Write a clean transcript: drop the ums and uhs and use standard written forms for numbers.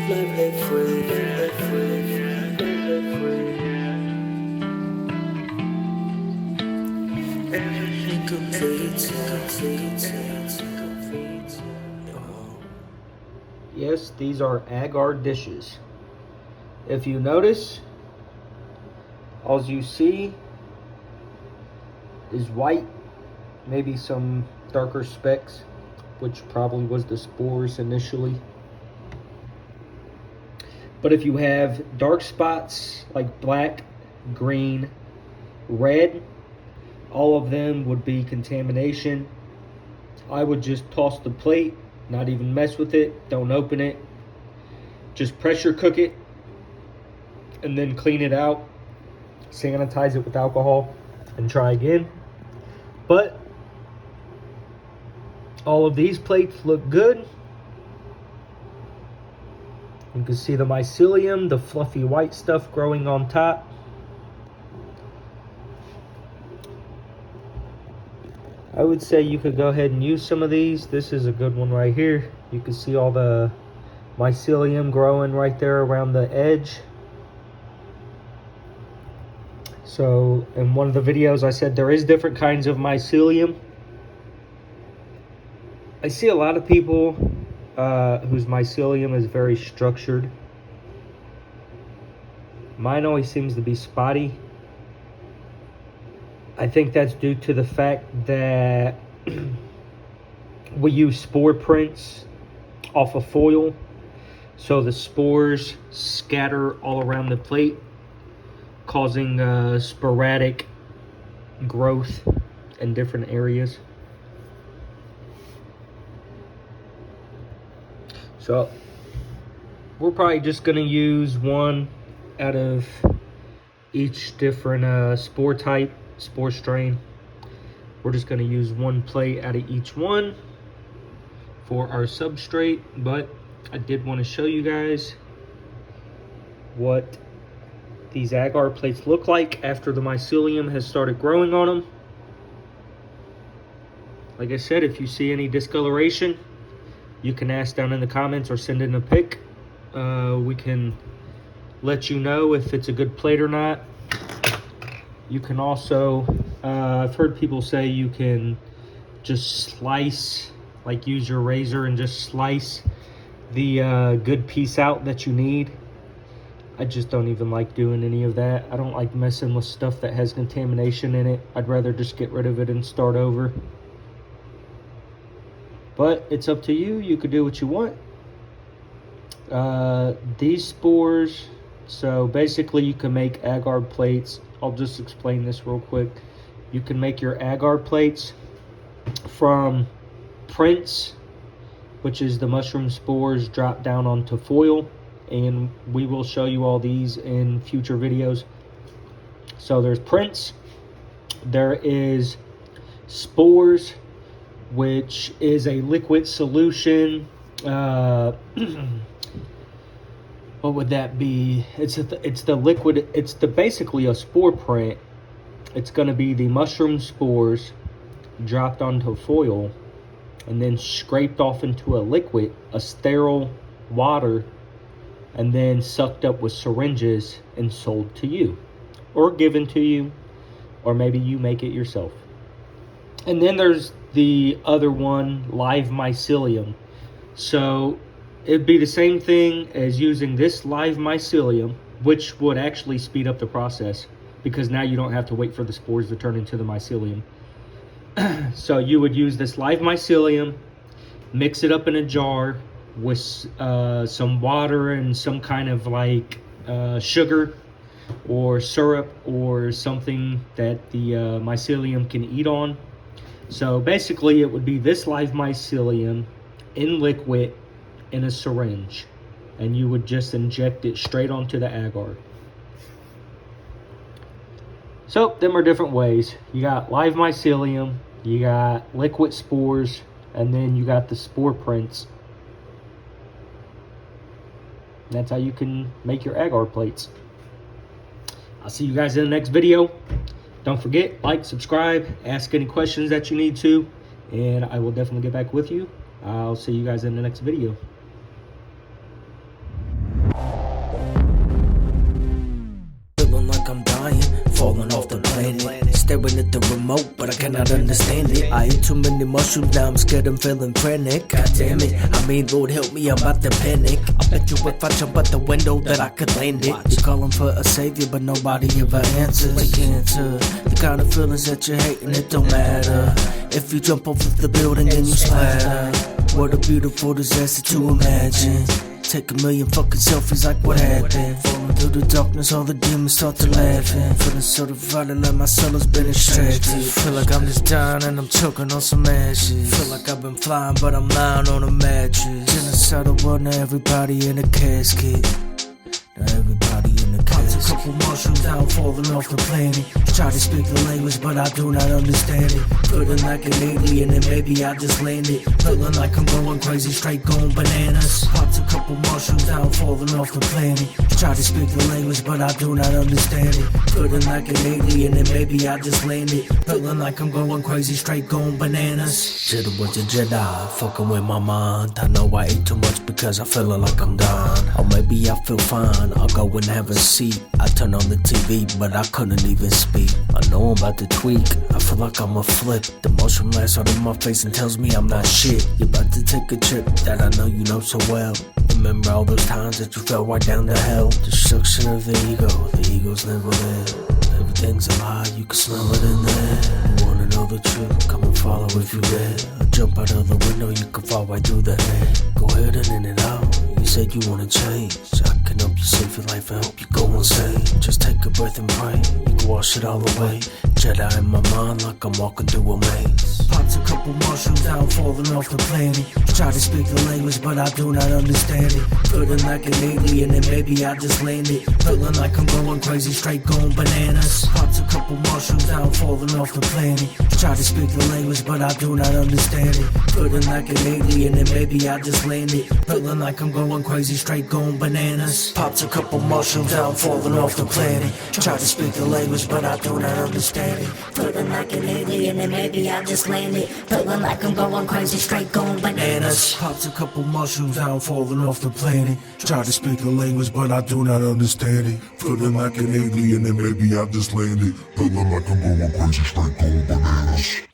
live free, live free, live free. Everything complete. Yes, these are Agar dishes. If you notice, all you see is white, maybe some darker specks, which probably was the spores initially. But if you have dark spots like black, green, red, all of them would be contamination. I would just toss the plate, not even mess with it, don't open it. Just pressure cook it and then clean it out, sanitize it with alcohol, and try again. But all of these plates look good. You can see the mycelium, the fluffy white stuff growing on top. I would say you could go ahead and use some of these. This is a good one right here. You can see all the mycelium growing right there around the edge. So in one of the videos I said there is different kinds of mycelium. I see a lot of people whose mycelium is very structured. Mine always seems to be spotty. I think that's due to the fact that we use spore prints off of foil, so the spores scatter all around the plate, causing sporadic growth in different areas. So we're probably just going to use one out of each different spore type, spore strain. We're just going to use one plate out of each one for our substrate, but I did want to show you guys what these agar plates look like after the mycelium has started growing on them. Like I said, if you see any discoloration, you can ask down in the comments or send in a pic. We can let you know if it's a good plate or not. You can also, I've heard people say you can just slice, like use your razor and just slice the good piece out that you need. I just don't even like doing any of that. I don't like messing with stuff that has contamination in it. I'd rather just get rid of it and start over. But it's up to you. You could do what you want. These spores, so basically you can make agar plates. I'll just explain this real quick. You can make your agar plates from prints, which is the mushroom spores dropped down onto foil. And we will show you all these in future videos. So there's prints. There is spores, which is a liquid solution. What would that be? It's the liquid. It's basically a spore print. It's going to be the mushroom spores dropped onto foil and then scraped off into a liquid, a sterile water, and then sucked up with syringes and sold to you, or given to you, or maybe you make it yourself. And then there's the other one, live mycelium. So it'd be the same thing as using this live mycelium, which would actually speed up the process because now you don't have to wait for the spores to turn into the mycelium. So you would use this live mycelium, mix it up in a jar with some water and some kind of like sugar or syrup or something that the mycelium can eat on. So basically it would be this live mycelium in liquid in a syringe, and you would just inject it straight onto the agar. So them are different ways. You got live mycelium, you got liquid spores, and then you got the spore prints. That's how you can make your agar plates. I'll see you guys in the next video. Don't forget, like, subscribe, ask any questions that you need to, and I will definitely get back with you. I'll see you guys in the next video. staring at the remote, but I cannot understand it. I ate too many mushrooms, now I'm scared I'm feeling frantic. God damn it, I mean, Lord help me, I'm about to panic. I bet you if I jump out the window that I could land it. You're calling for a savior, but nobody ever answers. Like cancer, the kind of feelings that you're hating, it don't matter. If you jump off of the building and you splatter, what a beautiful disaster to imagine. Take a million fucking selfies like what happened. Falling through the darkness, all the demons start to laughing. Feeling sort of violent like my soul has been extracted. Feel like I'm just dying and I'm choking on some ashes. Feel like I've been flying but I'm lying on a mattress. Genocidal world, now everybody in a casket. Now everybody in the casket. A couple mushrooms down, falling off the planet. Try to speak the language, but I do not understand it. Feeling like an alien, and maybe I just landed. Feeling like I'm going crazy, straight going bananas. Popped a couple mushrooms down, falling off the planet. Try to speak the language, but I do not understand it. Feeling like an alien, and maybe I just landed. Feeling like I'm going crazy, straight going bananas. Jitter was a Jedi, fucking with my mind. I know I ate too much because I feeling like I'm dying. Or maybe I feel fine, I'll go and have a seat. I turn on the TV, but I couldn't even speak. I know I'm about to tweak, I feel like I'ma flip. The mushroom lasts out in my face and tells me I'm not shit. You're about to take a trip that I know you know so well. Remember all those times that you fell right down to hell. Destruction of the ego's never there. Everything's a lie, you can smell it in there. You wanna know the truth, come and follow if you dare. I jump out of the window, you can fall right through the air. Go ahead and in it out, you said you wanna change. I can help you save your life and help you go insane. Just take a breath and pray, you can wash it all away. Jedi in my mind like I'm walking through a maze. Popped a couple mushrooms down, falling off the planet. Try to speak the language, but I do not understand it. Feeling like an alien, and maybe I just landed. Feeling like I'm going crazy, straight going bananas. Popped a couple mushrooms down, falling off the planet. Try to speak the language, but I do not understand it. Feeling like an alien, and maybe I just landed. Feeling like I'm going crazy, straight going bananas. Popped a couple mushrooms down, falling off the planet. Try to speak the language, but I do not understand it. Feeling like an alien, and maybe I just landed. Feeling like I'm going crazy, straight going bananas. Popped a couple mushrooms down, falling off the planet. Try to speak a language, but I do not understand it. Feeling like an alien, and maybe I just landed. Feeling like I'm going crazy, straight going bananas.